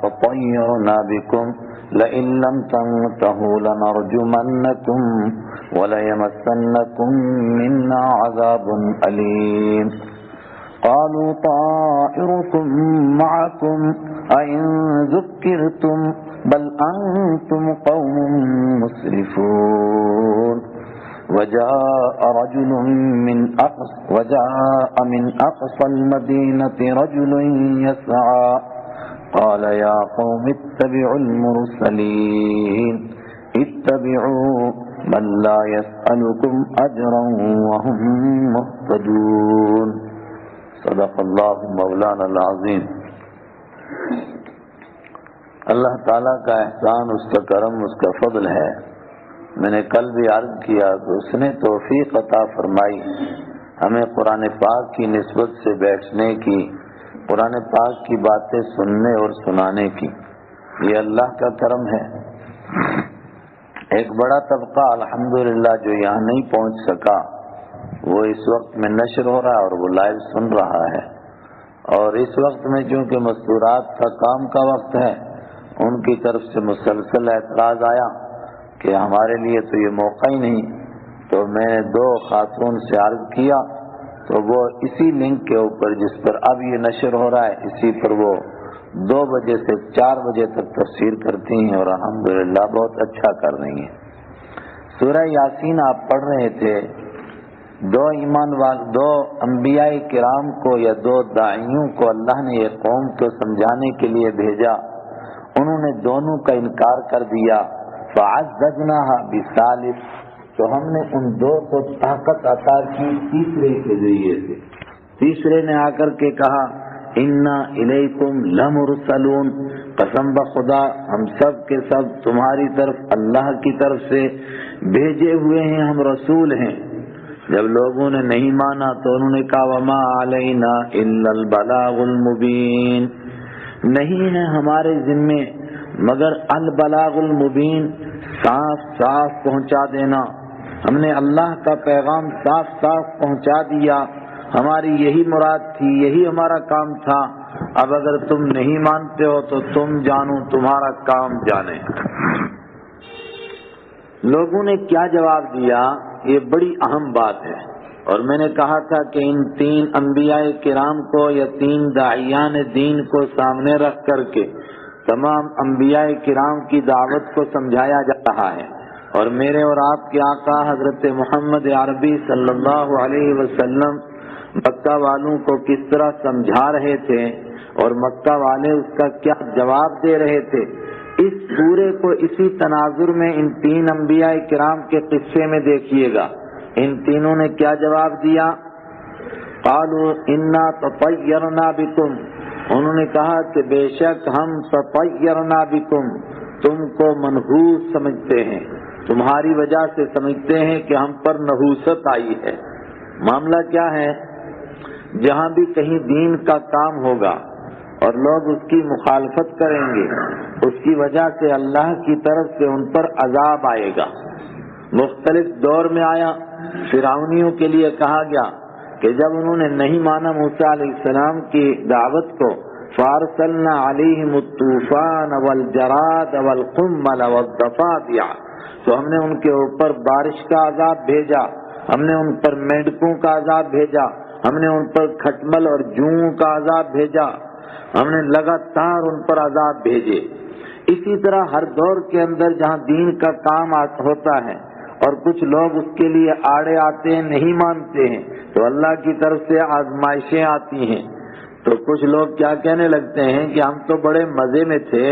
تطيرنا بكم لئن لم تنتهوا لنرجمنكم وليمسنكم منا عذاب أليم قالوا طائركم معكم أئن ذكرتم بل أنتم قوم مسرفون وجاء من أقصى المدينة رجل يسعى قال يا قوم اتبعوا المرسلين اتبعوا من لا يسألكم أجرا وهم مهتدون صدق اللہ مولانا العظیم۔ اللہ تعالیٰ کا احسان، اس کا کرم، اس کا فضل ہے۔ میں نے کل بھی عرض کیا کہ اس نے توفیق عطا فرمائی ہمیں قرآن پاک کی نسبت سے بیٹھنے کی، قرآن پاک کی باتیں سننے اور سنانے کی۔ یہ اللہ کا کرم ہے۔ ایک بڑا طبقہ الحمدللہ جو یہاں نہیں پہنچ سکا، وہ اس وقت میں نشر ہو رہا ہے اور وہ لائیو سن رہا ہے۔ اور اس وقت میں چونکہ مستورات کا کام کا وقت ہے، ان کی طرف سے مسلسل اعتراض آیا کہ ہمارے لیے تو یہ موقع ہی نہیں، تو میں نے 2 خاتون سے عرض کیا تو وہ اسی لنک کے اوپر جس پر اب یہ نشر ہو رہا ہے، اسی پر وہ 2 بجے سے 4 بجے تک تفسیر کرتی ہیں اور الحمدللہ بہت اچھا کر رہی ہیں۔ سورہ یاسین آپ پڑھ رہے تھے، 2 انبیاء کرام کو یا 2 داعیوں کو اللہ نے یہ قوم کو سمجھانے کے لیے بھیجا، انہوں نے دونوں کا انکار کر دیا۔ فعززناها بثالث، تو ہم نے ان 2 کو طاقت عطا کی تیسرے کے ذریعے سے۔ تیسرے نے آ کر کے کہا انا الیکم لمرسلون، قسم بخدا ہم سب کے سب تمہاری طرف اللہ کی طرف سے بھیجے ہوئے ہیں، ہم رسول ہیں۔ جب لوگوں نے نہیں مانا تو انہوں نے کہا وما علینا الا البلاغ المبین، نہیں ہے ہمارے ذمے مگر البلاغ المبین، صاف صاف پہنچا دینا۔ ہم نے اللہ کا پیغام صاف صاف پہنچا دیا، ہماری یہی مراد تھی، یہی ہمارا کام تھا۔ اب اگر تم نہیں مانتے ہو تو تم جانو تمہارا کام جانے۔ لوگوں نے کیا جواب دیا، یہ بڑی اہم بات ہے۔ اور میں نے کہا تھا کہ ان 3 انبیاء کرام کو یا 3 داعیان دین کو سامنے رکھ کر کے تمام انبیاء کرام کی دعوت کو سمجھایا جا رہا ہے، اور میرے اور آپ کے آقا حضرت محمد عربی صلی اللہ علیہ وسلم مکہ والوں کو کس طرح سمجھا رہے تھے اور مکہ والے اس کا کیا جواب دے رہے تھے۔ اس پورے کو اسی تناظر میں ان 3 انبیاء کرام کے قصے میں دیکھیے گا۔ ان تینوں نے کیا جواب دیا؟ قالوا انا تطیرنا بکم، انہوں نے کہا کہ بے شک ہم تطیرنا بکم، تم کو منحوس سمجھتے ہیں، تمہاری وجہ سے سمجھتے ہیں کہ ہم پر نحوست آئی ہے۔ معاملہ کیا ہے، جہاں بھی کہیں دین کا کام ہوگا اور لوگ اس کی مخالفت کریں گے، اس کی وجہ سے اللہ کی طرف سے ان پر عذاب آئے گا۔ مختلف دور میں آیا، فرعونیوں کے لیے کہا گیا کہ جب انہوں نے نہیں مانا موسیٰ علیہ السلام کی دعوت کو، فارسلنا علیہم الطوفان والجراد والقمل والضفادع، تو ہم نے ان کے اوپر بارش کا عذاب بھیجا، ہم نے ان پر مینڈکوں کا عذاب بھیجا، ہم نے ان پر کھٹمل اور جوؤں کا عذاب بھیجا، ہم نے لگاتار ان پر عذاب بھیجے۔ اسی طرح ہر دور کے اندر جہاں دین کا کام ہوتا ہے اور کچھ لوگ اس کے لیے آڑے آتے ہیں، نہیں مانتے ہیں، تو اللہ کی طرف سے آزمائشیں آتی ہیں۔ تو کچھ لوگ کیا کہنے لگتے ہیں کہ ہم تو بڑے مزے میں تھے،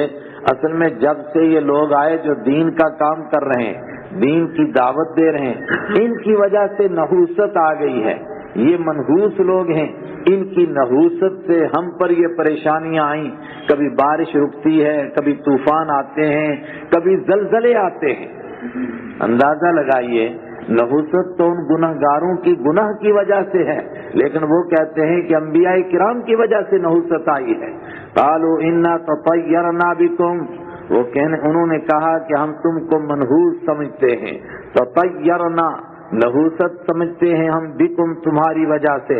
اصل میں جب سے یہ لوگ آئے جو دین کا کام کر رہے ہیں، دین کی دعوت دے رہے ہیں، ان کی وجہ سے نحوست آ گئی ہے، یہ منحوس لوگ ہیں، ان کی نحوست سے ہم پر یہ پریشانیاں آئیں، کبھی بارش رکتی ہے، کبھی طوفان آتے ہیں، کبھی زلزلے آتے ہیں۔ اندازہ لگائیے، نحوست تو ان گنہگاروں کی گناہ کی وجہ سے ہے، لیکن وہ کہتے ہیں کہ انبیاء کرام کی وجہ سے نحوست آئی ہے۔ قالوا انا تطیرنا بکم، انہوں نے کہا کہ ہم تم کو منحوس سمجھتے ہیں، تطیرنا نحوست سمجھتے ہیں ہم بکم تمہاری وجہ سے۔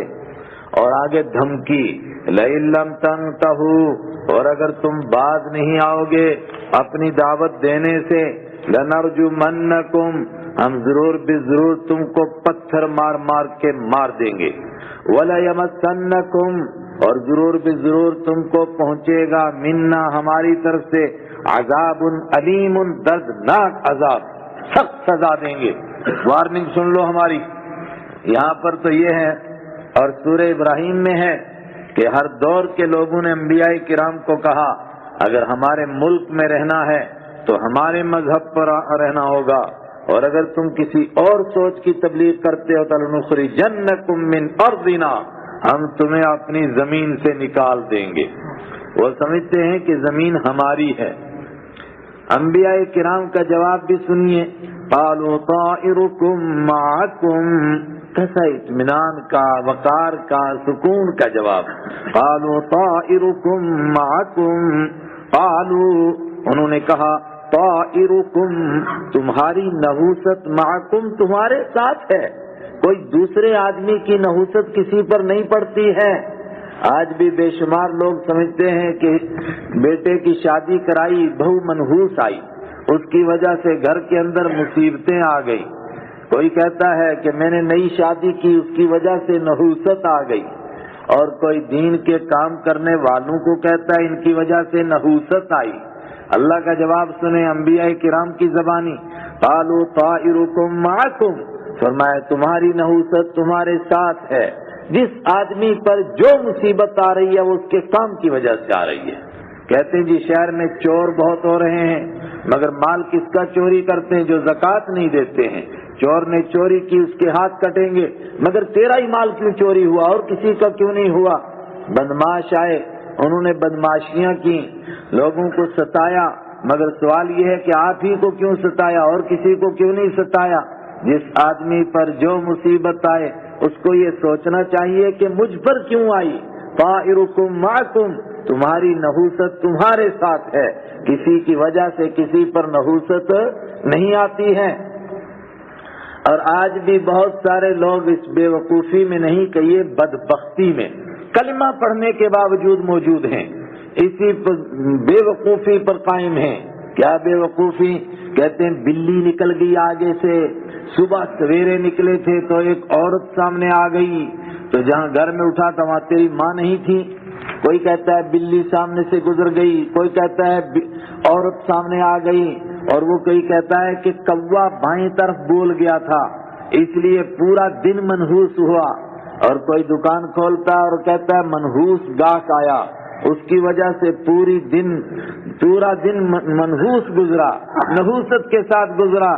اور آگے دھمکی، لئن لم تنتهوا، اور اگر تم باز نہیں آؤ گے اپنی دعوت دینے سے، لنرجمنکم، ہم ضرور بضرور تم کو پتھر مار مار کے مار دیں گے، وَلَيَمَسَّنَّكُمْ، اور ضرور بضرور تم کو پہنچے گا، منا، ہماری طرف سے، عذاب علیم، دردناک عذاب، سخت سزا دیں گے، وارننگ سن لو ہماری۔ یہاں پر تو یہ ہے، اور سورہ ابراہیم میں ہے کہ ہر دور کے لوگوں نے انبیاء کرام کو کہا اگر ہمارے ملک میں رہنا ہے تو ہمارے مذہب پر رہنا ہوگا، اور اگر تم کسی اور سوچ کی تبلیغ کرتے ہو تو لنخرجنکم من ارضنا، ہم تمہیں اپنی زمین سے نکال دیں گے۔ وہ سمجھتے ہیں کہ زمین ہماری ہے۔ انبیاء کرام کا جواب بھی سنیے، قالوا طائرکم معکم، کیسا اطمینان کا، وقار کا، سکون کا جواب، قالوا طائرکم معکم، قالوا، انہوں نے کہا، طائرکم، تمہاری نحوست، معکم، تمہارے ساتھ ہے، کوئی دوسرے آدمی کی نحوست کسی پر نہیں پڑتی ہے۔ آج بھی بے شمار لوگ سمجھتے ہیں کہ بیٹے کی شادی کرائی، بہو منحوس آئی، اس کی وجہ سے گھر کے اندر مصیبتیں آ گئی۔ کوئی کہتا ہے کہ میں نے نئی شادی کی، اس کی وجہ سے نحوست آ گئی، اور کوئی دین کے کام کرنے والوں کو کہتا ہے ان کی وجہ سے نحوست آئی۔ اللہ کا جواب سنیں انبیاء کرام کی زبانی، قالوا طائرکم معکم، فرمایا تمہاری نحوست تمہارے ساتھ ہے، جس آدمی پر جو مصیبت آ رہی ہے وہ اس کے کام کی وجہ سے آ رہی ہے۔ کہتے ہیں جی شہر میں چور بہت ہو رہے ہیں، مگر مال کس کا چوری کرتے ہیں؟ جو زکوٰۃ نہیں دیتے ہیں۔ چور نے چوری کی، اس کے ہاتھ کٹیں گے، مگر تیرا ہی مال کیوں چوری ہوا اور کسی کا کیوں نہیں ہوا؟ بدماش آئے، انہوں نے بدماشیاں کی، لوگوں کو ستایا، مگر سوال یہ ہے کہ آپ ہی کو کیوں ستایا اور کسی کو کیوں نہیں ستایا؟ جس آدمی پر جو مصیبت آئے اس کو یہ سوچنا چاہیے کہ مجھ پر کیوں آئی۔ طائرکم معکم، تمہاری نحوست تمہارے ساتھ ہے، کسی کی وجہ سے کسی پر نحوست نہیں آتی ہے۔ اور آج بھی بہت سارے لوگ اس بے وقوفی میں نہیں کہ یہ بدبختی میں کلمہ پڑھنے کے باوجود موجود ہیں، اسی بے وقوفی پر قائم ہیں۔ کیا بے وقوفی؟ کہتے ہیں بلی نکل گئی آگے سے، صبح سویرے نکلے تھے تو ایک عورت سامنے آ گئی، تو جہاں گھر میں اٹھا تھا وہاں تیری ماں نہیں تھی۔ کوئی کہتا ہے بلی سامنے سے گزر گئی، کوئی کہتا ہے عورت سامنے آ گئی، اور وہ کوئی کہتا ہے کہ کوا بائیں طرف بول گیا تھا اس لیے پورا دن منحوس ہوا، اور کوئی دکان کھولتا ہے اور کہتا ہے منحوس گاہک آیا، اس کی وجہ سے پورا دن منحوس گزرا، نحوست کے ساتھ گزرا۔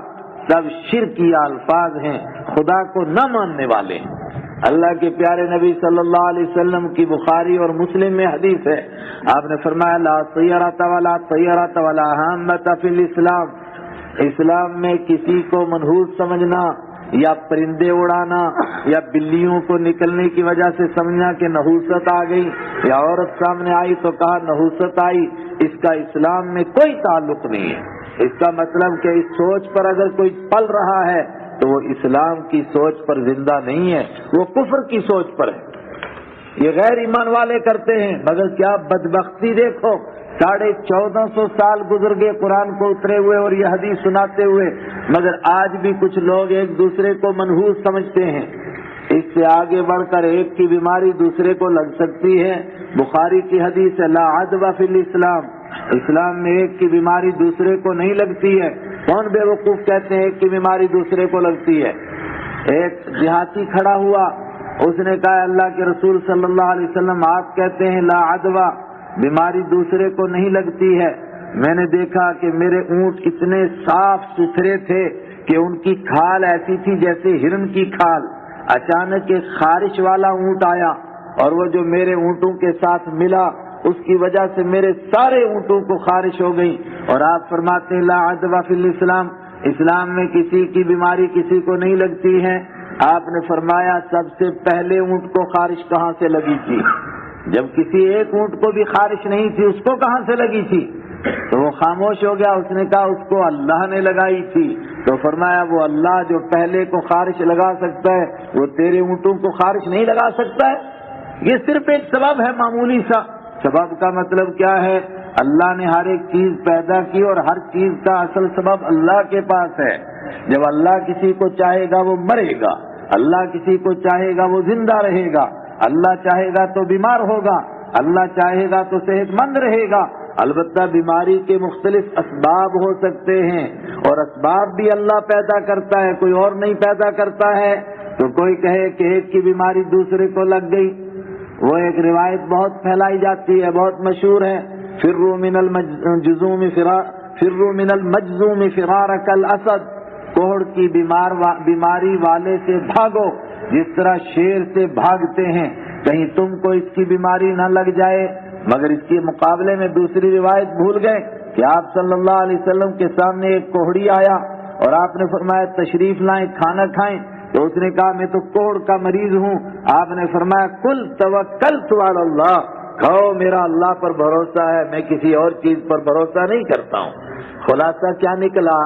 سب شرکی الفاظ ہیں، خدا کو نہ ماننے والے ہیں۔ اللہ کے پیارے نبی صلی اللہ علیہ وسلم کی بخاری اور مسلم میں حدیث ہے، آپ نے فرمایا لا طیرۃ ولا طیرۃ ولا ہامۃ فی الاسلام، اسلام میں کسی کو منحوس سمجھنا یا پرندے اڑانا یا بلیوں کو نکلنے کی وجہ سے سمجھنا کہ نحوست آ گئی، یا عورت سامنے آئی تو کہا نحوست آئی، اس کا اسلام میں کوئی تعلق نہیں ہے۔ اس کا مطلب کہ اس سوچ پر اگر کوئی پل رہا ہے تو وہ اسلام کی سوچ پر زندہ نہیں ہے، وہ کفر کی سوچ پر ہے۔ یہ غیر ایمان والے کرتے ہیں، مگر کیا بدبختی دیکھو، 1450 سال گزر گئے قرآن کو اترے ہوئے اور یہ حدیث سناتے ہوئے، مگر آج بھی کچھ لوگ ایک دوسرے کو منحوس سمجھتے ہیں۔ اس سے آگے بڑھ کر ایک کی بیماری دوسرے کو لگ سکتی ہے۔ بخاری کی حدیث ہے لا عدوى فی الاسلام، اسلام میں ایک کی بیماری دوسرے کو نہیں لگتی ہے۔ کون بے وقوف کہتے ہیں ایک کی بیماری دوسرے کو لگتی ہے؟ ایک دیہاتی کھڑا ہوا، اس نے کہا اللہ کے رسول صلی اللہ علیہ وسلم آپ کہتے ہیں لا عدوى، بیماری دوسرے کو نہیں لگتی ہے، میں نے دیکھا کہ میرے اونٹ اتنے صاف ستھرے تھے کہ ان کی کھال ایسی تھی جیسے ہرن کی کھال، اچانک ایک خارش والا اونٹ آیا اور وہ جو میرے اونٹوں کے ساتھ ملا اس کی وجہ سے میرے سارے اونٹوں کو خارش ہو گئی، اور آپ فرماتے ہیں لا عدوى فی الاسلام، اسلام میں کسی کی بیماری کسی کو نہیں لگتی ہے۔ آپ نے فرمایا سب سے پہلے اونٹ کو خارش کہاں سے لگی تھی؟ جب کسی ایک اونٹ کو بھی خارش نہیں تھی اس کو کہاں سے لگی تھی؟ تو وہ خاموش ہو گیا، اس نے کہا اس کو اللہ نے لگائی تھی۔ تو فرمایا وہ اللہ جو پہلے کو خارش لگا سکتا ہے وہ تیرے اونٹوں کو خارش نہیں لگا سکتا ہے؟ یہ صرف ایک سبب ہے معمولی سا. سبب کا مطلب کیا ہے؟ اللہ نے ہر ایک چیز پیدا کی اور ہر چیز کا اصل سبب اللہ کے پاس ہے. جب اللہ کسی کو چاہے گا وہ مرے گا، اللہ کسی کو چاہے گا وہ زندہ رہے گا، اللہ چاہے گا تو بیمار ہوگا، اللہ چاہے گا تو صحت مند رہے گا. البتہ بیماری کے مختلف اسباب ہو سکتے ہیں اور اسباب بھی اللہ پیدا کرتا ہے، کوئی اور نہیں پیدا کرتا ہے. تو کوئی کہے کہ ایک کی بیماری دوسرے کو لگ گئی، وہ ایک روایت بہت پھیلائی جاتی ہے، بہت مشہور ہے، فروا من المجذوم فرارک الاسد، کوڑ کی بیماری والے سے بھاگو جس طرح شیر سے بھاگتے ہیں، کہیں تم کو اس کی بیماری نہ لگ جائے. مگر اس کے مقابلے میں دوسری روایت بھول گئے کہ آپ صلی اللہ علیہ وسلم کے سامنے ایک کوہڑی آیا اور آپ نے فرمایا تشریف لائیں، کھانا کھائیں. تو اس نے کہا میں تو کوڑ کا مریض ہوں. آپ نے فرمایا کل توکلت علی اللہ، کھاؤ، میرا اللہ پر بھروسہ ہے، میں کسی اور چیز پر بھروسہ نہیں کرتا ہوں. خلاصہ کیا نکلا؟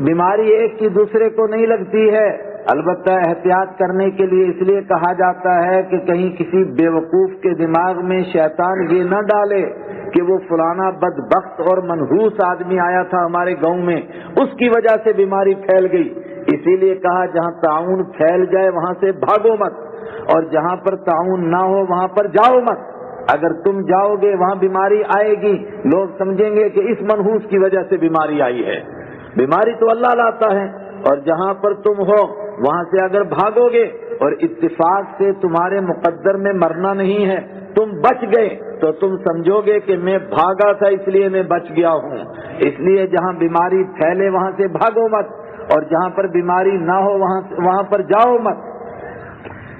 بیماری ایک کی دوسرے کو نہیں لگتی ہے. البتہ احتیاط کرنے کے لیے اس لیے کہا جاتا ہے کہ کہیں کسی بیوقوف کے دماغ میں شیطان یہ نہ ڈالے کہ وہ فلانا بدبخت اور منحوس آدمی آیا تھا ہمارے گاؤں میں، اس کی وجہ سے بیماری پھیل گئی. اسی لیے کہا جہاں طاعون پھیل جائے وہاں سے بھاگو مت، اور جہاں پر طاعون نہ ہو وہاں پر جاؤ مت. اگر تم جاؤ گے وہاں بیماری آئے گی، لوگ سمجھیں گے کہ اس منحوس کی وجہ سے بیماری آئی ہے. بیماری تو اللہ لاتا ہے، اور جہاں پر تم ہو وہاں سے اگر بھاگو گے اور اتفاق سے تمہارے مقدر میں مرنا نہیں ہے، تم بچ گئے، تو تم سمجھو گے کہ میں بھاگا تھا اس لیے میں بچ گیا ہوں. اس لیے جہاں بیماری پھیلے وہاں سے بھاگو مت، اور جہاں پر بیماری نہ ہو وہاں پر جاؤ مت.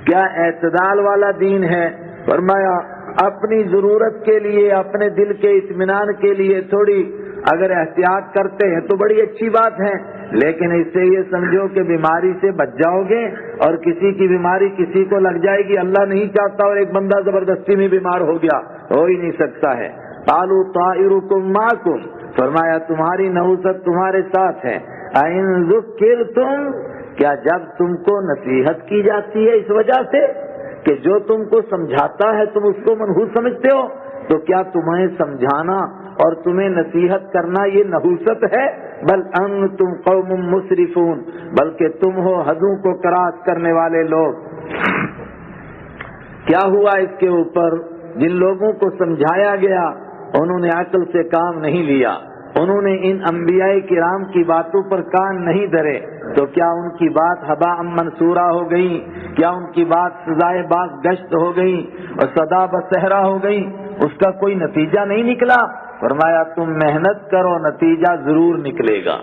کیا اعتدال والا دین ہے؟ فرمایا اپنی ضرورت کے لیے، اپنے دل کے اطمینان کے لیے تھوڑی اگر احتیاط کرتے ہیں تو بڑی اچھی بات ہے، لیکن اس سے یہ سمجھو کہ بیماری سے بچ جاؤ گے، اور کسی کی بیماری کسی کو لگ جائے گی، اللہ نہیں چاہتا، اور ایک بندہ زبردستی میں بیمار ہو گیا، ہو ہی نہیں سکتا ہے. قالوا طائرکم معکم، فرمایا تمہاری نحوست تمہارے ساتھ ہے. ان ذکرتم، کیا جب تم کو نصیحت کی جاتی ہے اس وجہ سے کہ جو تم کو سمجھاتا ہے تم اس کو منحوس سمجھتے ہو، تو کیا تمہیں سمجھانا اور تمہیں نصیحت کرنا یہ نحوست ہے؟ بل انتم قوم مسرفون، بلکہ تم ہو حدوں کو کراس کرنے والے لوگ. کیا ہوا اس کے اوپر؟ جن لوگوں کو سمجھایا گیا انہوں نے عقل سے کام نہیں لیا، انہوں نے ان انبیاء کرام کی باتوں پر کان نہیں دھرے، تو کیا ان کی بات ہباء منصورہ ہو گئی؟ کیا ان کی بات سزائے باز گشت ہو گئی اور صدا بصحرا ہو گئی؟ اس کا کوئی نتیجہ نہیں نکلا. فرمایا تم محنت کرو، نتیجہ ضرور نکلے گا.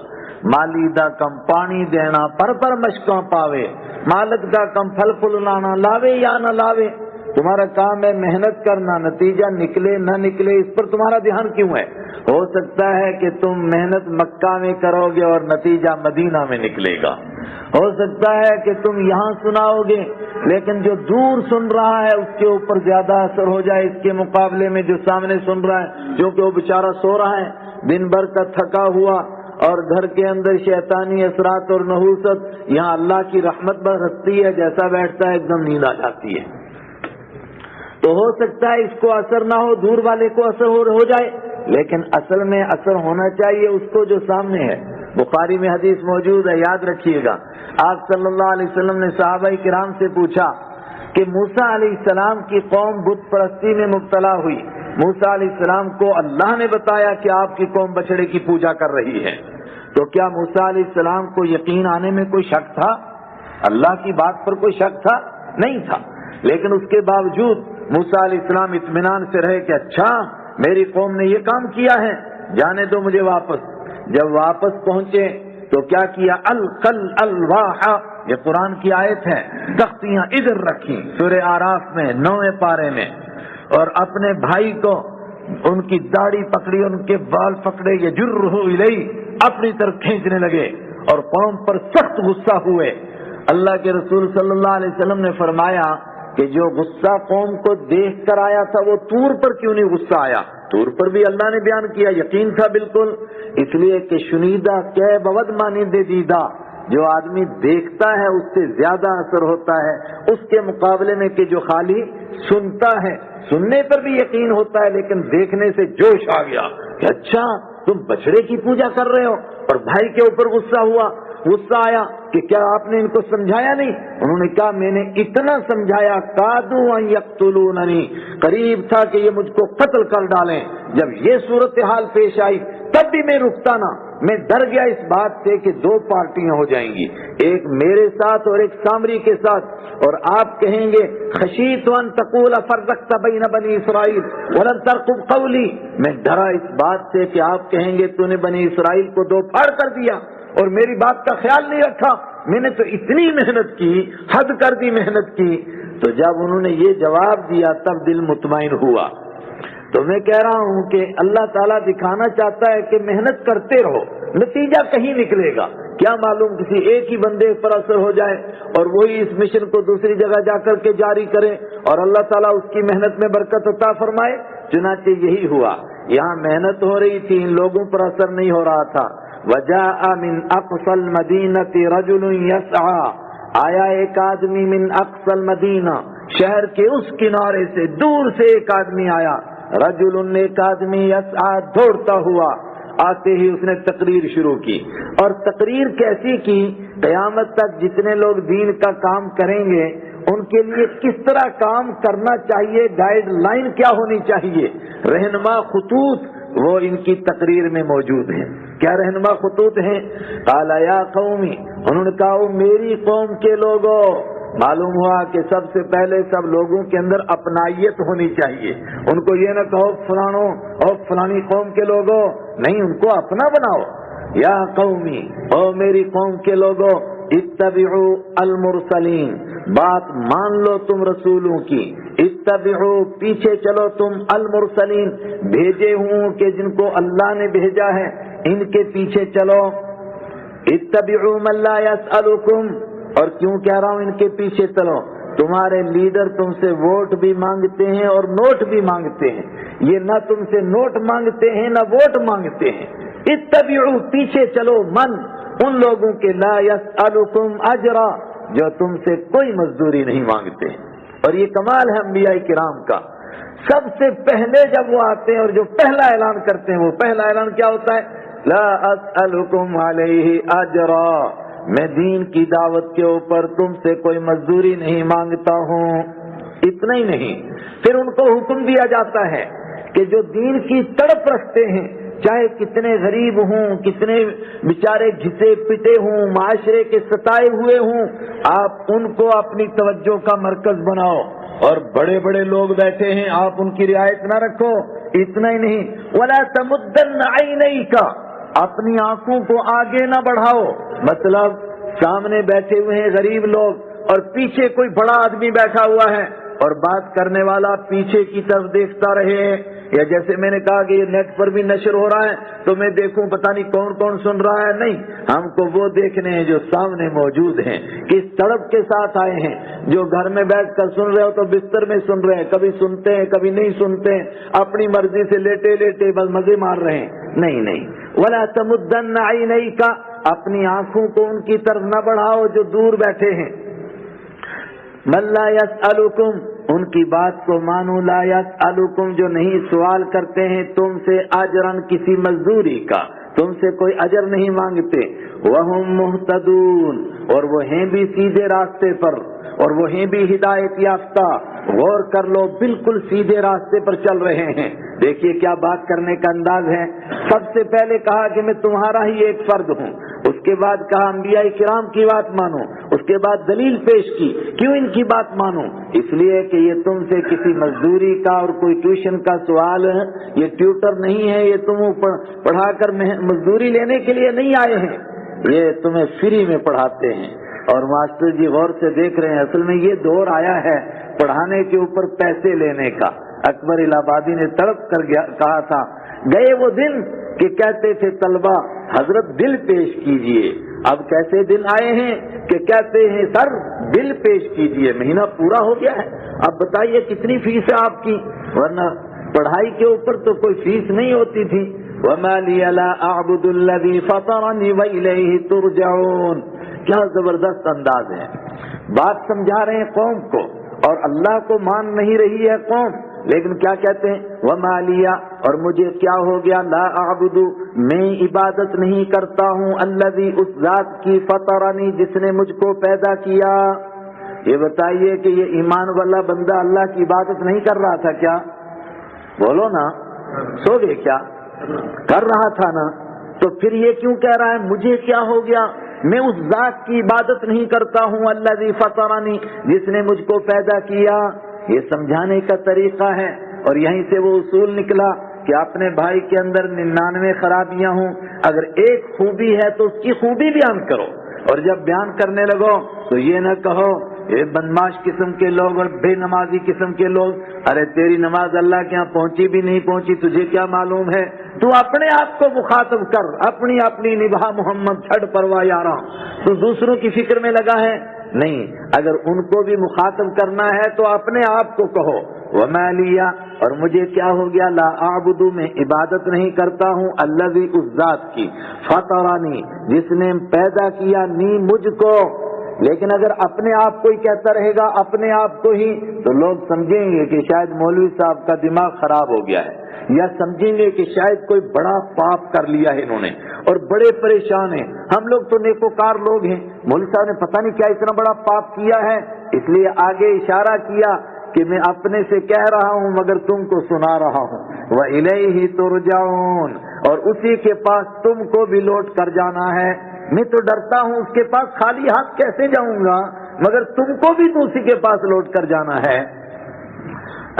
مالی دا کم پانی دینا پر مشکاں پاوے، مالک دا کم پھل پھل لانا، لاوے یا نہ لاوے. تمہارا کام ہے محنت کرنا، نتیجہ نکلے نہ نکلے اس پر تمہارا دھیان کیوں ہے؟ ہو سکتا ہے کہ تم محنت مکہ میں کرو گے اور نتیجہ مدینہ میں نکلے گا. ہو سکتا ہے کہ تم یہاں سناؤ گے لیکن جو دور سن رہا ہے اس کے اوپر زیادہ اثر ہو جائے اس کے مقابلے میں جو سامنے سن رہا ہے، جو کہ وہ بیچارہ سو رہا ہے دن بھر کا تھکا ہوا، اور گھر کے اندر شیطانی اثرات اور نحوست. یہاں اللہ کی رحمت برستی ہے، جیسا بیٹھتا ہے ایک دم نیند آ جاتی ہے. تو ہو سکتا ہے اس کو اثر نہ ہو، دور والے کو اثر ہو جائے، لیکن اصل میں اثر ہونا چاہیے اس کو جو سامنے ہے. بخاری میں حدیث موجود ہے، یاد رکھیے گا. آپ صلی اللہ علیہ وسلم نے صحابہ کرام سے پوچھا کہ موسیٰ علیہ السلام کی قوم بت پرستی میں مبتلا ہوئی. موسیٰ علیہ السلام کو اللہ نے بتایا کہ آپ کی قوم بچڑے کی پوجا کر رہی ہے، تو کیا موسیٰ علیہ السلام کو یقین آنے میں کوئی شک تھا؟ اللہ کی بات پر کوئی شک تھا؟ نہیں تھا. لیکن اس کے باوجود موسیٰ علیہ السلام اطمینان سے رہے کہ اچھا میری قوم نے یہ کام کیا ہے، جانے دو مجھے واپس. جب واپس پہنچے تو کیا کیا؟ القل الواح، یہ قرآن کی آیت ہے. تختیاں ادھر رکھی سورہ آراف میں 9ویں پارے میں، اور اپنے بھائی کو ان کی داڑھی پکڑی، ان کے بال پکڑے، یجرہ الیہ، اپنی طرف کھینچنے لگے اور قوم پر سخت غصہ ہوئے. اللہ کے رسول صلی اللہ علیہ وسلم نے فرمایا کہ جو غصہ قوم کو دیکھ کر آیا تھا وہ طور پر کیوں نہیں غصہ آیا؟ طور پر بھی اللہ نے بیان کیا، یقین تھا بالکل، اس لیے کہ شنیدہ کہ بود مانند دیدہ، جو آدمی دیکھتا ہے اس سے زیادہ اثر ہوتا ہے اس کے مقابلے میں کہ جو خالی سنتا ہے. سننے پر بھی یقین ہوتا ہے لیکن دیکھنے سے جوش آ گیا کہ اچھا تم بچڑے کی پوجا کر رہے ہو. اور بھائی کے اوپر غصہ آیا کہ کیا آپ نے ان کو سمجھایا نہیں؟ انہوں نے کہا میں نے اتنا سمجھایا کادوا ان یقتلوننی، قریب تھا کہ یہ مجھ کو قتل کر ڈالیں. جب یہ صورتحال پیش آئی تب بھی میں رکتا نہ. میں ڈر گیا اس بات سے کہ دو پارٹیاں ہو جائیں گی، ایک میرے ساتھ اور ایک سامری کے ساتھ، اور آپ کہیں گے خشیت ان تقول فرقت بین بنی اسرائیل ولم ترقب قولی. میں ڈرا اس بات سے کہ آپ کہیں گے تو نے بنی اسرائیل کو دو پھاڑ کر دیا اور میری بات کا خیال نہیں رکھا. میں نے تو اتنی محنت کی، حد کر دی محنت کی. تو جب انہوں نے یہ جواب دیا تب دل مطمئن ہوا. تو میں کہہ رہا ہوں کہ اللہ تعالیٰ دکھانا چاہتا ہے کہ محنت کرتے رہو، نتیجہ کہیں نکلے گا. کیا معلوم کسی ایک ہی بندے پر اثر ہو جائے اور وہی اس مشن کو دوسری جگہ جا کر کے جاری کرے اور اللہ تعالیٰ اس کی محنت میں برکت عطا فرمائے. چنانچہ یہی ہوا. یہاں محنت ہو رہی تھی، ان لوگوں پر اثر نہیں ہو رہا تھا. وجاء من اقصى الْمَدِينَةِ رَجُلٌ يَسْعَى، آیا ایک آدمی من اقصى المدینہ، شہر کے اس کنارے سے دور سے ایک آدمی آیا. رجل، ایک آدمی، یسعى، دوڑتا ہوا. آتے ہی اس نے تقریر شروع کی. اور تقریر کیسی کی؟ قیامت تک جتنے لوگ دین کا کام کریں گے ان کے لیے کس طرح کام کرنا چاہیے، گائیڈ لائن کیا ہونی چاہیے، رہنما خطوط وہ ان کی تقریر میں موجود ہیں. کیا رہنما خطوط ہیں؟ قال یا قومی، انہوں نے کہا میری قوم کے لوگوں. معلوم ہوا کہ سب سے پہلے سب لوگوں کے اندر اپنائیت ہونی چاہیے. ان کو یہ نہ کہو فلانوں اور فلانی قوم کے لوگوں، نہیں، ان کو اپنا بناؤ. یا قومی، او میری قوم کے لوگوں، اتبعوا المرسلین، بات مان لو تم رسولوں کی. اتبعوا، پیچھے چلو تم، المرسلین، بھیجے ہوں کہ جن کو اللہ نے بھیجا ہے ان کے پیچھے چلو. اتبعوا من لا يسألكم، اور کیوں کہہ رہا ہوں ان کے پیچھے چلو؟ تمہارے لیڈر تم سے ووٹ بھی مانگتے ہیں اور نوٹ بھی مانگتے ہیں. یہ نہ تم سے نوٹ مانگتے ہیں نہ ووٹ مانگتے ہیں. اتبعوا، پیچھے چلو، من، ان لوگوں کے لا یسألکم اجرا، جو تم سے کوئی مزدوری نہیں مانگتے. اور یہ کمال ہے انبیاء کرام کا. سب سے پہلے جب وہ آتے ہیں اور جو پہلا اعلان کرتے ہیں، وہ پہلا اعلان کیا ہوتا ہے؟ لا اسألکم علیہ اجرا، میں دین کی دعوت کے اوپر تم سے کوئی مزدوری نہیں مانگتا ہوں. اتنا ہی نہیں، پھر ان کو حکم دیا جاتا ہے کہ جو دین کی تڑپ رکھتے ہیں، چاہے کتنے غریب ہوں، کتنے بیچارے گھسے پٹے ہوں، معاشرے کے ستائے ہوئے ہوں، آپ ان کو اپنی توجہ کا مرکز بناؤ. اور بڑے بڑے لوگ بیٹھے ہیں، آپ ان کی رعایت نہ رکھو. اتنا ہی نہیں، وَلَا تَمُدَّنَّ عَيْنَيْكَ، اپنی آنکھوں کو آگے نہ بڑھاؤ. مطلب سامنے بیٹھے ہوئے ہیں غریب لوگ اور پیچھے کوئی بڑا آدمی بیٹھا ہوا ہے اور بات کرنے والا پیچھے کی طرف دیکھتا رہے. یا جیسے میں نے کہا کہ یہ نیٹ پر بھی نشر ہو رہا ہے تو میں دیکھوں پتہ نہیں کون کون سن رہا ہے. نہیں، ہم کو وہ دیکھنے ہیں جو سامنے موجود ہیں، کس تڑپ کے ساتھ آئے ہیں. جو گھر میں بیٹھ کر سن رہے ہو تو بستر میں سن رہے ہیں، کبھی سنتے ہیں کبھی نہیں سنتے ہیں، اپنی مرضی سے لیٹے لیٹے بس مزے مار رہے ہیں. نہیں، وَلَا تَمُدَّنَّ عَيْنَيْكَ، اپنی آنکھوں کو ان کی طرف نہ بڑھاؤ جو دور بیٹھے ہیں. مَن لَا يَسْأَلُكُمْ، ان کی بات کو مانو. لا يسألكم، جو نہیں سوال کرتے ہیں تم سے، اجرن، کسی مزدوری کا، تم سے کوئی اجر نہیں مانگتے. وہم مہتدون، اور وہ ہیں بھی سیدھے راستے پر، اور وہ ہیں بھی ہدایت یافتہ. غور کر لو، بالکل سیدھے راستے پر چل رہے ہیں. دیکھیے کیا بات کرنے کا انداز ہے. سب سے پہلے کہا کہ میں تمہارا ہی ایک فرد ہوں، اس کے بعد کہا انبیاء کرام کی بات مانو، اس کے بعد دلیل پیش کی کیوں ان کی بات مانو. اس لیے کہ یہ تم سے کسی مزدوری کا اور کوئی ٹیوشن کا سوال ہے، یہ ٹیوٹر نہیں ہے، یہ تم پڑھا کر مزدوری لینے کے لیے نہیں آئے ہیں، یہ تمہیں فری میں پڑھاتے ہیں. اور ماسٹر جی غور سے دیکھ رہے ہیں، اصل میں یہ دور آیا ہے پڑھانے کے اوپر پیسے لینے کا. اکبر الہ آبادی نے تڑپ کر کہا تھا، گئے وہ دن کہ کہتے تھے طلبہ حضرت بل پیش کیجئے. اب کیسے دن آئے ہیں کہ کہتے ہیں سر بل پیش کیجئے، مہینہ پورا ہو گیا ہے، اب بتائیے کتنی فیس ہے آپ کی. ورنہ پڑھائی کے اوپر تو کوئی فیس نہیں ہوتی تھی. وَمَا لِيَ لَا أَعْبُدُ الَّذِي فَطَرَنِي وَإِلَيْهِ تُرْجَعُونَ، کیا زبردست انداز ہے. بات سمجھا رہے ہیں قوم کو اور اللہ کو مان نہیں رہی ہے قوم، لیکن کیا کہتے ہیں وَمَا لِيَ، اور مجھے کیا ہو گیا، لا اعبد، میں عبادت نہیں کرتا ہوں، الذی، اس ذات کی، فطرنی، جس نے مجھ کو پیدا کیا. یہ بتائیے کہ یہ ایمان والا بندہ اللہ کی عبادت نہیں کر رہا تھا کیا؟ بولو نا، سو گئے کیا؟ کر رہا تھا نا. تو پھر یہ کیوں کہہ رہا ہے مجھے کیا ہو گیا، میں اس ذات کی عبادت نہیں کرتا ہوں، الذی فطرنی، جس نے مجھ کو پیدا کیا. یہ سمجھانے کا طریقہ ہے، اور یہیں سے وہ اصول نکلا کہ اپنے بھائی کے اندر 99 خرابیاں ہوں، اگر ایک خوبی ہے تو اس کی خوبی بیان کرو، اور جب بیان کرنے لگو تو یہ نہ کہو یہ بدماش قسم کے لوگ اور بے نمازی قسم کے لوگ، ارے تیری نماز اللہ کے یہاں پہنچی بھی نہیں پہنچی، تجھے کیا معلوم ہے؟ تو اپنے آپ کو مخاطب کر، اپنی نبھا محمد، چھڑ پرواہ یارا. تو دوسروں کی فکر میں لگا ہے نہیں، اگر ان کو بھی مخاطب کرنا ہے تو اپنے آپ کو کہو وَمَا لِيَ، اور مجھے کیا ہو گیا، لا اعبد، میں عبادت نہیں کرتا ہوں، الذی، اس ذات کی، فطرنی، جس نے پیدا کیا نی مجھ کو. لیکن اگر اپنے آپ کو ہی کہتا رہے گا، اپنے آپ کو ہی، تو لوگ سمجھیں گے کہ شاید مولوی صاحب کا دماغ خراب ہو گیا ہے، یا سمجھیں گے کہ شاید کوئی بڑا پاپ کر لیا ہے انہوں نے اور بڑے پریشان ہیں. ہم لوگ تو نیکوکار لوگ ہیں، مولوی صاحب نے پتہ نہیں کیا اتنا بڑا پاپ کیا ہے. اس لیے آگے اشارہ کیا کہ میں اپنے سے کہہ رہا ہوں مگر تم کو سنا رہا ہوں. وَإِلَيْهِ تُرْجَعُونَ، اور اسی کے پاس تم کو بھی لوٹ کر جانا ہے. میں تو ڈرتا ہوں اس کے پاس خالی ہاتھ کیسے جاؤں گا، مگر تم کو بھی تو اسی کے پاس لوٹ کر جانا ہے.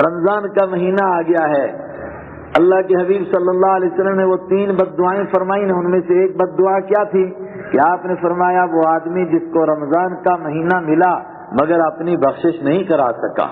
رمضان کا مہینہ آ گیا ہے. اللہ کے حبیب صلی اللہ علیہ وسلم نے وہ 3 بد دعائیں فرمائی ہیں، ان میں سے ایک بد دعا کیا تھی کہ آپ نے فرمایا وہ آدمی جس کو رمضان کا مہینہ ملا مگر اپنی بخشش نہیں کرا سکا،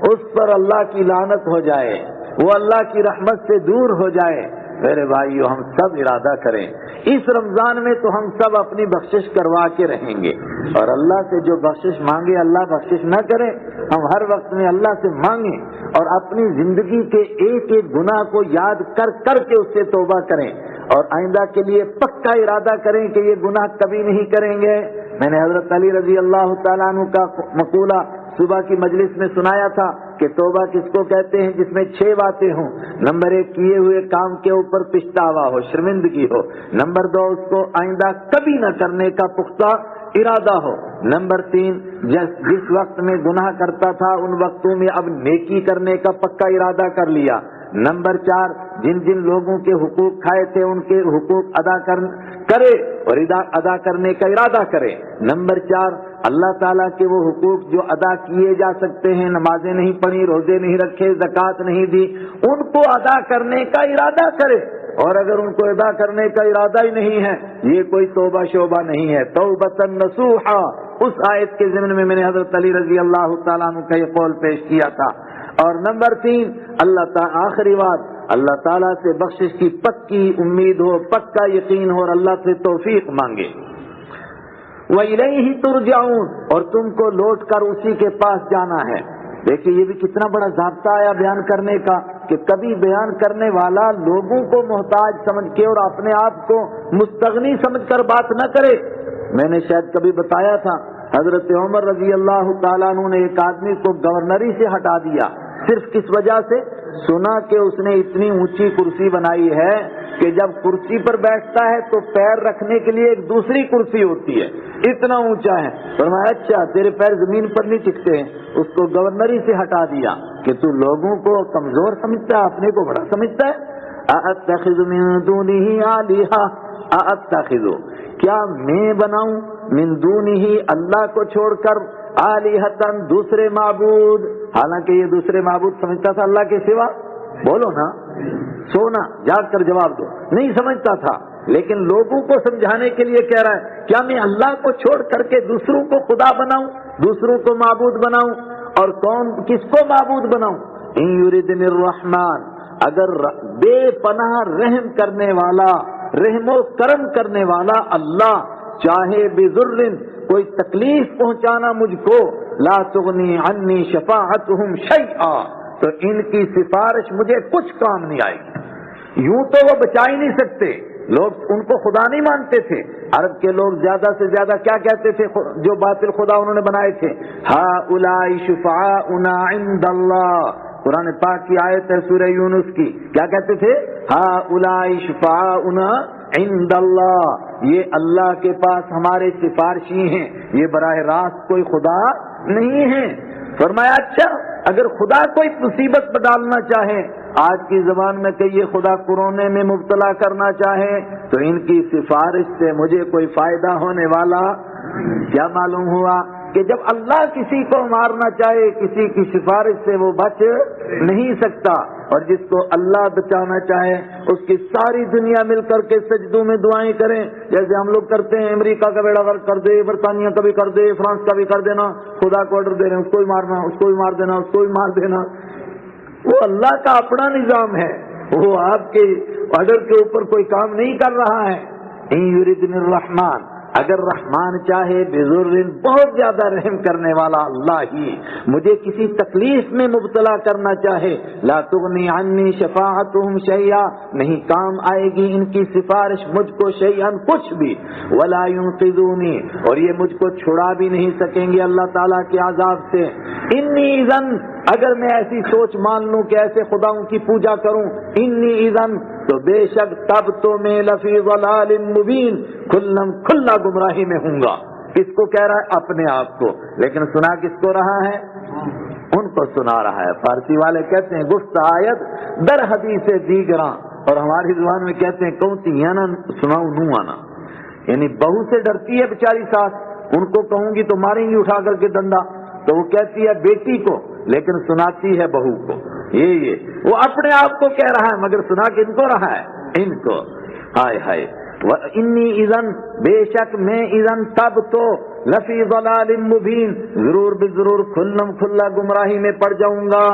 اس پر اللہ کی لعنت ہو جائے، وہ اللہ کی رحمت سے دور ہو جائے. میرے بھائیو، ہم سب ارادہ کریں اس رمضان میں تو ہم سب اپنی بخشش کروا کے رہیں گے، اور اللہ سے جو بخشش مانگے اللہ بخشش نہ کرے، ہم ہر وقت میں اللہ سے مانگیں اور اپنی زندگی کے ایک ایک گناہ کو یاد کر کر کے اس سے توبہ کریں، اور آئندہ کے لیے پکا ارادہ کریں کہ یہ گناہ کبھی نہیں کریں گے. میں نے حضرت علی رضی اللہ تعالیٰ عنہ کا مقولہ صبح کی مجلس میں سنایا تھا کہ توبہ کس کو کہتے ہیں، جس میں 6 باتیں ہوں. نمبر 1، کیے ہوئے کام کے اوپر پچھتاوا ہو، شرمندگی ہو. نمبر 2، اس کو آئندہ کبھی نہ کرنے کا پختہ ارادہ ہو. نمبر 3، جس وقت میں گناہ کرتا تھا ان وقتوں میں اب نیکی کرنے کا پکا ارادہ کر لیا. نمبر 4، جن جن لوگوں کے حقوق کھائے تھے ان کے حقوق ادا کرے اور ادا کرنے کا ارادہ کرے. نمبر 4، اللہ تعالیٰ کے وہ حقوق جو ادا کیے جا سکتے ہیں، نمازیں نہیں پڑھی، روزے نہیں رکھے، زکوٰۃ نہیں دی، ان کو ادا کرنے کا ارادہ کرے. اور اگر ان کو ادا کرنے کا ارادہ ہی نہیں ہے، یہ کوئی توبہ شوبہ نہیں ہے. توبۃ نصوحا، اس آیت کے ضمن میں نے حضرت علی رضی اللہ تعالیٰ عنہ کا یہ قول پیش کیا تھا. اور نمبر 3، اللہ تعالیٰ، آخری بات، اللہ تعالیٰ سے بخشش کی پکی امید ہو، پکا یقین ہو، اور اللہ سے توفیق مانگے. وَإِلَيْهِ تُرْجَعُونَ، اور تم کو لوٹ کر اسی کے پاس جانا ہے. دیکھیے یہ بھی کتنا بڑا ضابطہ آیا بیان کرنے کا کہ کبھی بیان کرنے والا لوگوں کو محتاج سمجھ کے اور اپنے آپ کو مستغنی سمجھ کر بات نہ کرے. میں نے شاید کبھی بتایا تھا، حضرت عمر رضی اللہ تعالیٰ عنہ نے ایک آدمی کو گورنری سے ہٹا دیا، صرف کس وجہ سے؟ سنا کہ اس نے اتنی اونچی کرسی بنائی ہے کہ جب کرسی پر بیٹھتا ہے تو پیر رکھنے کے لیے ایک دوسری کرسی ہوتی ہے، اتنا اونچا ہے. فرمایا اچھا تیرے پیر زمین پر نہیں ٹکتے ہیں. اس کو گورنری سے ہٹا دیا کہ تو لوگوں کو کمزور سمجھتا ہے، اپنے کو بڑا سمجھتا ہے. اَأَتَّخِذُ مِن دُونِهِ آلِهَةً، اَأَتَّخِذُ، کیا میں بناؤں، من دونہ، اللہ کو چھوڑ کر، آلہۃً، دوسرے معبود، حالانکہ یہ دوسرے معبود سمجھتا تھا اللہ کے سوا. بولو نا، سونا جاگ کر جواب دو. نہیں سمجھتا تھا، لیکن لوگوں کو سمجھانے کے لیے کہہ رہا ہے کیا میں اللہ کو چھوڑ کر کے دوسروں کو خدا بناؤں، دوسروں کو معبود بناؤں؟ اور کس کو معبود بناؤں؟ ان یریدنی الرحمن، اگر بے پناہ رحم کرنے والا، رحم و کرم کرنے والا اللہ چاہے بضر، کوئی تکلیف پہنچانا مجھ کو، لا تغنی عنی شفاعتہم شیئا، تو ان کی سفارش مجھے کچھ کام نہیں آئے گی. یوں تو وہ بچا ہی نہیں سکتے، لوگ ان کو خدا نہیں مانتے تھے. عرب کے لوگ زیادہ سے زیادہ کیا کہتے تھے جو باطل خدا انہوں نے بنائے تھے؟ ہؤلاء شفعاؤنا عند اللہ، قرآن پاک کی آیت ہے سورہ یونس کی، کیا کہتے تھے؟ ہؤلاء شفعاؤنا عند اللہ، یہ اللہ کے پاس ہمارے سفارشی ہیں، یہ براہ راست کوئی خدا نہیں ہے۔ فرمایا اچھا اگر خدا کوئی مصیبت میں ڈالنا چاہے، آج کی زبان میں کہیے خدا کورونے میں مبتلا کرنا چاہے، تو ان کی سفارش سے مجھے کوئی فائدہ ہونے والا کیا معلوم ہوا کہ جب اللہ کسی کو مارنا چاہے کسی کی سفارش سے وہ بچ نہیں سکتا، اور جس کو اللہ بچانا چاہے اس کی ساری دنیا مل کر کے سجدوں میں دعائیں کریں، جیسے ہم لوگ کرتے ہیں امریکہ کا بیڑا غرق کر دے، برطانیہ کا بھی کر دے، فرانس کا بھی کر دینا، خدا کو آرڈر دے رہے ہیں اس کو بھی مارنا، اس کو بھی مار دینا، اس کو بھی مار دینا۔ وہ اللہ کا اپنا نظام ہے، وہ آپ کے آرڈر کے اوپر کوئی کام نہیں کر رہا ہے۔ ان یریدن الرحمن، اگر رحمان چاہے بذر، بہت زیادہ رحم کرنے والا اللہ ہی مجھے کسی تکلیف میں مبتلا کرنا چاہے، لا تغنی عنی شفاعتہم شیئا، نہیں کام آئے گی ان کی سفارش مجھ کو شیئا کچھ بھی، ولا ینقذونی، اور یہ مجھ کو چھڑا بھی نہیں سکیں گے اللہ تعالیٰ کے عذاب سے۔ انی اذن، اگر میں ایسی سوچ مان لوں کہ ایسے خداؤں کی پوجا کروں، انی اذن، تو بے شک تب تو میں لفی ضلال مبین، کھلا گمراہی میں ہوں گا۔ کس کو کہہ رہا ہے؟ اپنے آپ کو، لیکن سنا کس کو رہا ہے؟ ان کو سنا رہا ہے۔ فارسی والے کہتے ہیں گفت آیت در حدیث دیگراں، اور ہماری زبان میں کہتے ہیں کونتی نا سناؤ نو آنا، یعنی بہو سے ڈرتی ہے بیچاری ساس، ان کو کہوں گی تو ماریں گی اٹھا کر کے ڈنڈا، تو وہ کہتی ہے بیٹی کو لیکن سناتی ہے بہو کو۔ یہ وہ اپنے آپ کو کہہ رہا ہے مگر سنا کن کو رہا ہے؟ ان کو۔ ہائے ہائے، انی اذن، بے شک میں اذن تب تو لفی ضلال مبین، ضرور بضرور کھلا گمراہی میں پڑ جاؤں گا۔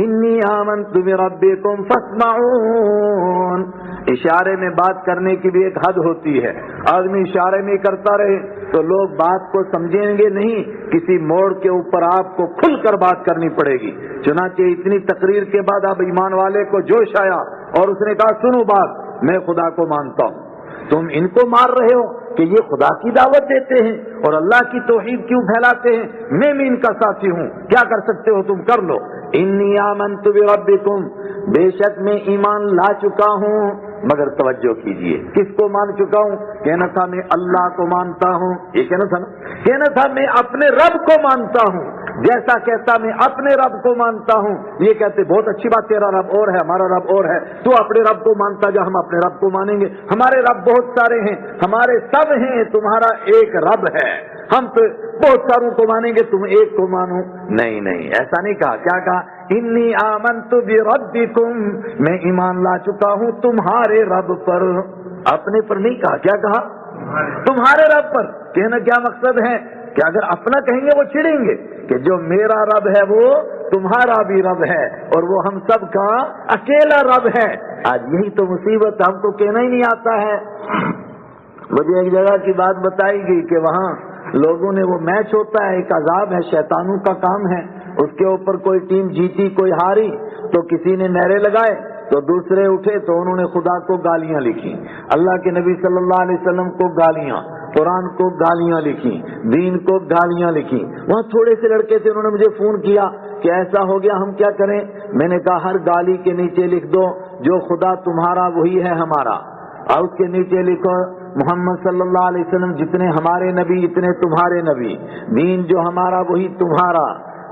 انی آمنت بربکم فاسمعون، اشارے میں بات کرنے کی بھی ایک حد ہوتی ہے، آدمی اشارے میں کرتا رہے تو لوگ بات کو سمجھیں گے نہیں، کسی موڑ کے اوپر آپ کو کھل کر بات کرنی پڑے گی۔ چنانچہ اتنی تقریر کے بعد اب ایمان والے کو جوش آیا اور اس نے کہا سنو بات، میں خدا کو مانتا ہوں، تم ان کو مار رہے ہو کہ یہ خدا کی دعوت دیتے ہیں اور اللہ کی توحید کیوں پھیلاتے ہیں، میں بھی ان کا ساتھی ہوں، کیا کر سکتے ہو تم کر لو۔ انی آمنت بربکم، بے شک میں ایمان لا چکا ہوں، مگر توجہ کیجئے کس کو مان چکا ہوں؟ کہنا تھا میں اللہ کو مانتا ہوں، یہ کہنا تھا نا، کہنا تھا میں اپنے رب کو مانتا ہوں، جیسا کہتا میں اپنے رب کو مانتا ہوں، یہ کہتے بہت اچھی بات، تیرا رب اور ہے ہمارا رب اور ہے، تو اپنے رب کو مانتا جا، ہم اپنے رب کو مانیں گے، ہمارے رب بہت سارے ہیں، ہمارے سب ہیں، تمہارا ایک رب ہے، ہم تو بہت ساروں کو مانیں گے، تم ایک کو مانو۔ نہیں نہیں، ایسا نہیں کہا، کیا کہا؟ انی آمنت بربکم، میں ایمان لا چکا ہوں تمہارے رب پر، اپنے پر نہیں کہا، کیا کہا؟ تمہارے رب پر۔ کہنا کیا مقصد ہے کہ اگر اپنا کہیں گے وہ چڑھیں گے کہ جو میرا رب ہے وہ تمہارا بھی رب ہے اور وہ ہم سب کا اکیلا رب ہے۔ آج یہی تو مصیبت، ہم کو کہنا ہی نہیں آتا ہے۔ مجھے ایک جگہ کی بات بتائی گئی کہ وہاں لوگوں نے وہ میچ ہوتا ہے، ایک عذاب ہے، شیطانوں کا کام ہے، اس کے اوپر کوئی ٹیم جیتی کوئی ہاری تو کسی نے نعرے لگائے تو دوسرے اٹھے تو انہوں نے خدا کو گالیاں لکھی، اللہ کے نبی صلی اللہ علیہ وسلم کو گالیاں، قرآن کو گالیاں لکھی، دین کو گالیاں لکھی۔ وہاں تھوڑے سے لڑکے تھے، انہوں نے مجھے فون کیا کہ ایسا ہو گیا ہم کیا کریں؟ میں نے کہا ہر گالی کے نیچے لکھ دو جو خدا تمہارا وہی ہے ہمارا، اور اس کے نیچے لکھو محمد صلی اللہ علیہ وسلم جتنے ہمارے نبی اتنے تمہارے نبی، دین جو ہمارا وہی تمہارا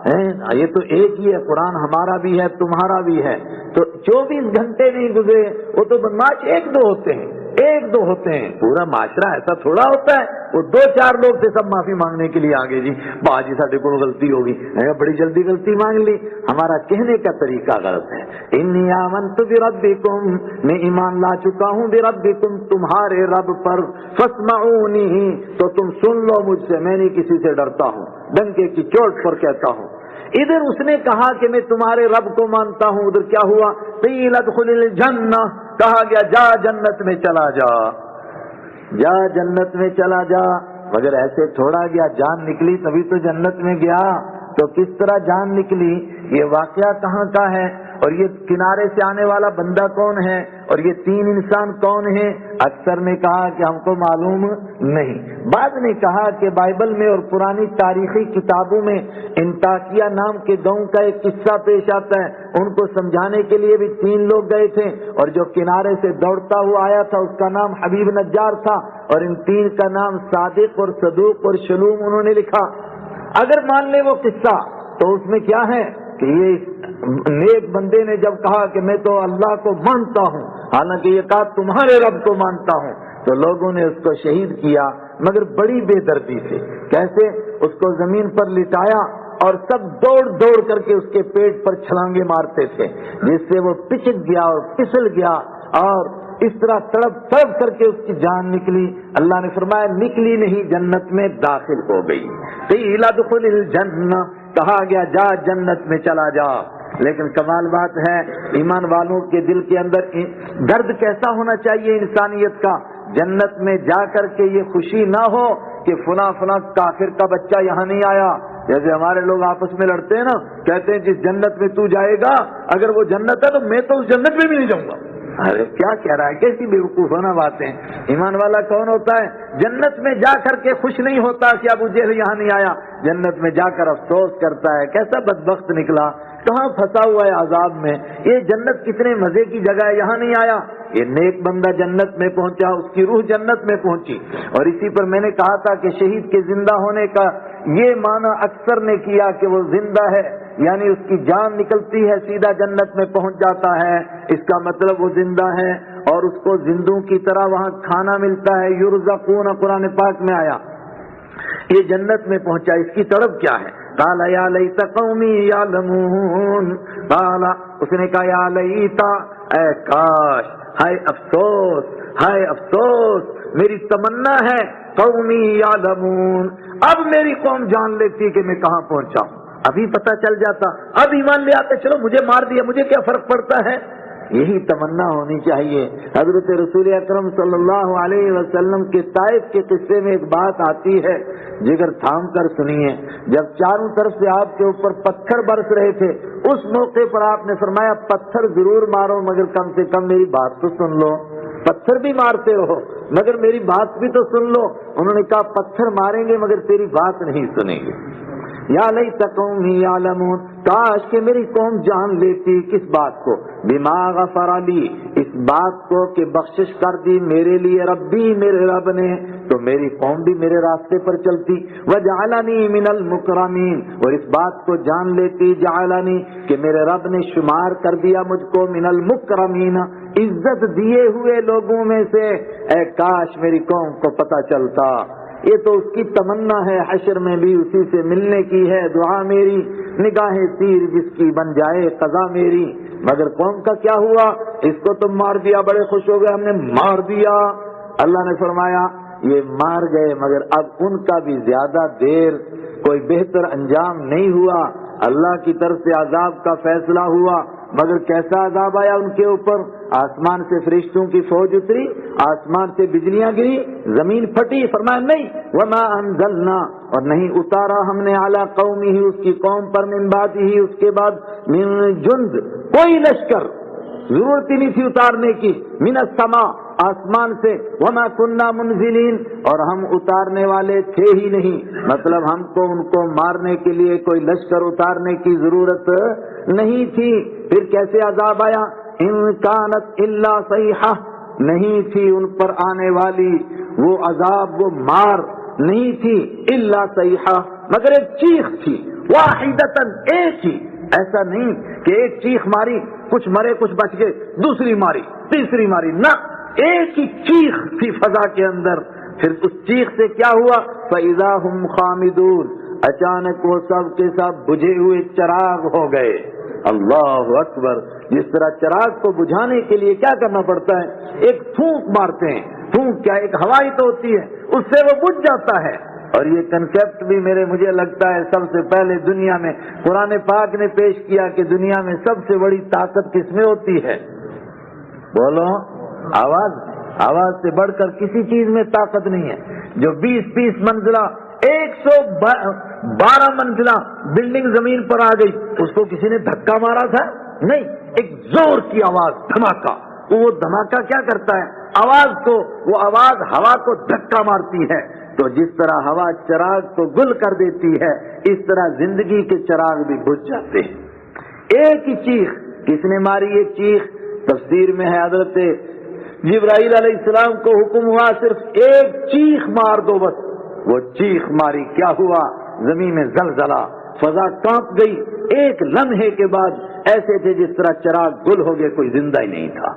ہے، یہ تو ایک ہی ہے، قرآن ہمارا بھی ہے تمہارا بھی ہے۔ تو 24 گھنٹے نہیں گزرے، وہ تو بدماش ایک دو ہوتے ہیں، ایک دو ہوتے ہیں، پورا معاشرہ ایسا تھوڑا ہوتا ہے، وہ دو چار لوگ سے سب معافی مانگنے کے لیے آگے، جی باجی ساڈے کو غلطی ہوگی، بڑی جلدی غلطی مانگ لی۔ ہمارا کہنے کا طریقہ غلط ہے۔ انی آمنت بربکم، میں ایمان لا چکا ہوں بربکم، تمہارے رب پر، فاسمعونی، تو تم سن لو مجھ سے، میں نہیں کسی سے ڈرتا ہوں، ڈنکے کی چوٹ پر کہتا ہوں۔ ادھر اس نے کہا کہ میں تمہارے رب کو مانتا ہوں، ادھر کیا ہوا؟ قیل ادخل الجنہ، کہا گیا جا جنت میں چلا جا، جا جنت میں چلا جا، مگر ایسے تھوڑا گیا، جان نکلی تبھی تو جنت میں گیا، تو کس طرح جان نکلی؟ یہ واقعہ کہاں کا ہے اور یہ کنارے سے آنے والا بندہ کون ہے اور یہ 3 انسان کون ہیں؟ اکثر نے کہا کہ ہم کو معلوم نہیں، بعض نے کہا کہ بائبل میں اور پرانی تاریخی کتابوں میں انطاکیہ نام کے گاؤں کا ایک قصہ پیش آتا ہے، ان کو سمجھانے کے لیے بھی 3 لوگ گئے تھے، اور جو کنارے سے دوڑتا ہوا آیا تھا اس کا نام حبیب نجار تھا، اور ان 3 کا نام صادق اور صدوق اور شلوم انہوں نے لکھا۔ اگر مان لیں وہ قصہ تو اس میں کیا ہے کہ یہ نیک بندے نے جب کہا کہ میں تو اللہ کو مانتا ہوں، حالانکہ یہ کہا تمہارے رب کو مانتا ہوں، تو لوگوں نے اس کو شہید کیا، مگر بڑی بے دردی سے۔ کیسے؟ اس کو زمین پر لٹایا اور سب دوڑ دوڑ کر کے اس کے پیٹ پر چھلانگے مارتے تھے، جس سے وہ پچک گیا اور پھسل گیا، اور اس طرح تڑپ تڑپ کر کے اس کی جان نکلی۔ اللہ نے فرمایا نکلی نہیں، جنت میں داخل ہو گئی۔ قیل ادخل الجنہ، کہا گیا جا جنت میں چلا جا۔ لیکن کمال بات ہے، ایمان والوں کے دل کے اندر درد کیسا ہونا چاہیے انسانیت کا، جنت میں جا کر کے یہ خوشی نہ ہو کہ فلاں فلاں کافر کا بچہ یہاں نہیں آیا۔ جیسے ہمارے لوگ آپس میں لڑتے ہیں نا، کہتے ہیں جس جنت میں تو جائے گا اگر وہ جنت ہے تو میں تو اس جنت میں بھی نہیں جاؤں گا۔ ارے کیا کہہ رہا ہے، کیسی بیوقوفانہ باتیں۔ ایمان والا کون ہوتا ہے؟ جنت میں جا کر کے خوش نہیں ہوتا کہ ابو جہل یہاں نہیں آیا، جنت میں جا کر افسوس کرتا ہے کیسا بدبخت نکلا، کہاں پھنسا ہوا ہے عذاب میں، یہ جنت کتنے مزے کی جگہ ہے، یہاں نہیں آیا۔ یہ نیک بندہ جنت میں پہنچا، اس کی روح جنت میں پہنچی۔ اور اسی پر میں نے کہا تھا کہ شہید کے زندہ ہونے کا یہ معنی اکثر نے کیا کہ وہ زندہ ہے، یعنی اس کی جان نکلتی ہے سیدھا جنت میں پہنچ جاتا ہے، اس کا مطلب وہ زندہ ہے، اور اس کو زندوں کی طرح وہاں کھانا ملتا ہے، یرزقون قرآن پاک میں آیا۔ یہ جنت میں پہنچا، اس کی طرف کیا ہے؟ قال یا لیت قومی یعلمون، قال اس نے کہا یا لیت، اے کاش، ہائے افسوس، ہائے افسوس، میری تمنا ہے قومی یعلمون، اب میری قوم جان لیتی کہ میں کہاں پہنچا ہوں، ابھی پتہ چل جاتا، اب ایمان لے آتے، چلو مجھے مار دیا، مجھے کیا فرق پڑتا ہے۔ یہی تمنا ہونی چاہیے۔ حضرت رسول اکرم صلی اللہ علیہ وسلم کے طائف کے قصے میں ایک بات آتی ہے، جگر تھام کر سنیے۔ جب چاروں طرف سے آپ کے اوپر پتھر برس رہے تھے، اس موقع پر آپ نے فرمایا پتھر ضرور مارو مگر کم سے کم میری بات تو سن لو۔ پتھر بھی مارتے رہو مگر میری بات بھی تو سن لو۔ انہوں نے کہا پتھر ماریں گے مگر تیری بات نہیں سنیں گے۔ یا لیت قومی یعلمون، کاش کہ میری قوم جان لیتی کس بات کو، بما غفر لی، اس بات کو کہ بخشش کر دی میرے لیے ربی، میرے رب نے، تو میری قوم بھی میرے راستے پر چلتی، وجعلنی من المکرمین، اور اس بات کو جان لیتی جعلنی کہ میرے رب نے شمار کر دیا مجھ کو من المکرمین، عزت دیے ہوئے لوگوں میں سے۔ اے کاش میری قوم کو پتہ چلتا۔ یہ تو اس کی تمنا ہے، حشر میں بھی اسی سے ملنے کی ہے دعا میری، نگاہیں تیر جس کی بن جائے قضا میری۔ مگر قوم کا کیا ہوا؟ اس کو تم مار دیا، بڑے خوش ہو گئے، ہم نے مار دیا۔ اللہ نے فرمایا یہ مار گئے مگر اب ان کا بھی زیادہ دیر کوئی بہتر انجام نہیں ہوا، اللہ کی طرف سے عذاب کا فیصلہ ہوا۔ مگر کیسا عذاب آیا ان کے اوپر؟ آسمان سے فرشتوں کی فوج اتری، آسمان سے بجلیاں گری، زمین پھٹی، فرمایا نہیں، وما انزلنا، اور نہیں اتارا ہم نے علی قومی، اس کی قوم پر، من بعدہ، اس کے بعد، من جند، کوئی لشکر، ضرورت ہی نہیں تھی اتارنے کی، من السماء، آسمان سے، وما کننا منزلین، اور ہم اتارنے والے تھے ہی نہیں، مطلب ہم کو ان کو مارنے کے لیے کوئی لشکر اتارنے کی ضرورت نہیں تھی۔ پھر کیسے عذاب آیا؟ ان کانت الا صیحہ، نہیں تھی ان پر آنے والی وہ عذاب، وہ مار نہیں تھی، الا صیحہ، مگر ایک چیخ تھی، واحدتن، ایک ہی، ایسا نہیں کہ ایک چیخ ماری کچھ مرے کچھ بچ گئے، دوسری ماری تیسری ماری، نہ، ایک ہی چیخ تھی فضا کے اندر۔ پھر اس چیخ سے کیا ہوا؟ فَإِذَا هُمْ خَامِدُونَ، اچانک وہ سب کے سب بجھے ہوئے چراغ ہو گئے۔ اللہ اکبر! جس طرح چراغ کو بجھانے کے لیے کیا کرنا پڑتا ہے؟ ایک پھونک مارتے ہیں، پھونک کیا ایک ہوائی تو ہوتی ہے، اس سے وہ بجھ جاتا ہے۔ اور یہ کنسیپٹ بھی مجھے لگتا ہے سب سے پہلے دنیا میں قرآن پاک نے پیش کیا کہ دنیا میں سب سے بڑی طاقت کس میں ہوتی ہے؟ بولو، آواز سے بڑھ کر کسی چیز میں طاقت نہیں ہے۔ جو 20 منزلہ 112 منزلہ بلڈنگ زمین پر آ گئی، اس کو کسی نے دھکا مارا تھا؟ نہیں، ایک زور کی آواز، دھماکہ، تو وہ دھماکہ کیا کرتا ہے؟ آواز کو، وہ آواز ہوا کو دھکا مارتی ہے. تو جس طرح ہوا چراغ کو گل کر دیتی ہے، اس طرح زندگی کے چراغ بھی بجھ جاتے ہیں. ایک ہی چیخ، کس نے ماری یہ چیخ؟ تفسیر میں ہے حضرت جبرائیل علیہ السلام کو حکم ہوا صرف ایک چیخ مار دو بس. وہ چیخ ماری، کیا ہوا؟ زمین میں زلزلہ، فضا کانپ گئی. ایک لمحے کے بعد ایسے تھے جس طرح چراغ گل ہو گئے، کوئی زندہ ہی نہیں تھا.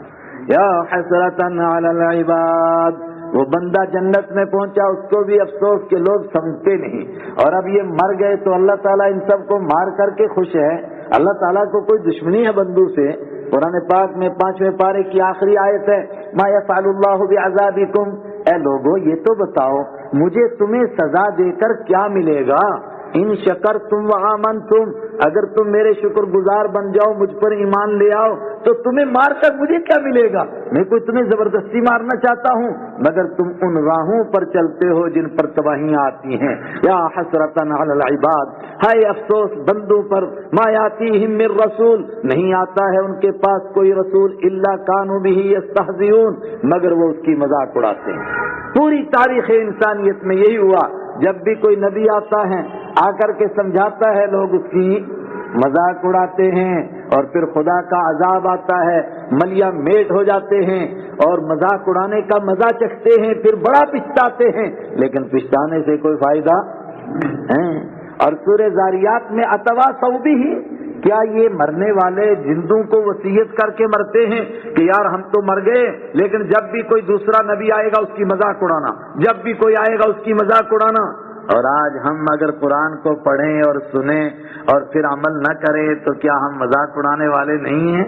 یا حسرتن علی العباد، وہ بندہ جنت میں پہنچا، اس کو بھی افسوس کہ لوگ سمجھتے نہیں. اور اب یہ مر گئے تو اللہ تعالیٰ ان سب کو مار کر کے خوش ہے. اللہ تعالیٰ کو کوئی دشمنی ہے بندوں سے؟ قرآن پاک میں 5ویں پارے کی آخری آیت ہے، ما یفعل اللہ بعذابکم. اے لوگو یہ تو بتاؤ مجھے تمہیں سزا دے کر کیا ملے گا؟ ان شکرتم وآمنتم، اگر تم میرے شکر گزار بن جاؤ، مجھ پر ایمان لے آؤ، تو تمہیں مار کر مجھے کیا ملے گا؟ میں کوئی تمہیں زبردستی مارنا چاہتا ہوں، مگر تم ان راہوں پر چلتے ہو جن پر تباہیاں آتی ہیں. یا حسرتن علی العباد، ہائے افسوس بندوں پر، ما یاتیہم من رسول، نہیں آتا ہے ان کے پاس کوئی رسول، الا کانوا بہ یستہزئون، مگر وہ اس کی مذاق اڑاتے ہیں. پوری تاریخ انسانیت میں یہی ہوا، جب بھی کوئی نبی آتا ہے آ کر کے سمجھاتا ہے، لوگ اس کی مذاق اڑاتے ہیں، اور پھر خدا کا عذاب آتا ہے، ملیا میٹ ہو جاتے ہیں اور مذاق اڑانے کا مزہ چکھتے ہیں، پھر بڑا پچھتاتے ہیں، لیکن پچھتانے سے کوئی فائدہ ہے. اور سورہ زاریات میں اتواصوا بہ، کیا یہ مرنے والے زندوں کو وصیت کر کے مرتے ہیں کہ یار ہم تو مر گئے، لیکن جب بھی کوئی دوسرا نبی آئے گا اس کی مذاق اڑانا، جب بھی کوئی آئے گا اس کی مذاق اڑانا. اور آج ہم اگر قرآن کو پڑھیں اور سنیں اور پھر عمل نہ کریں تو کیا ہم مذاق اڑانے والے نہیں ہیں؟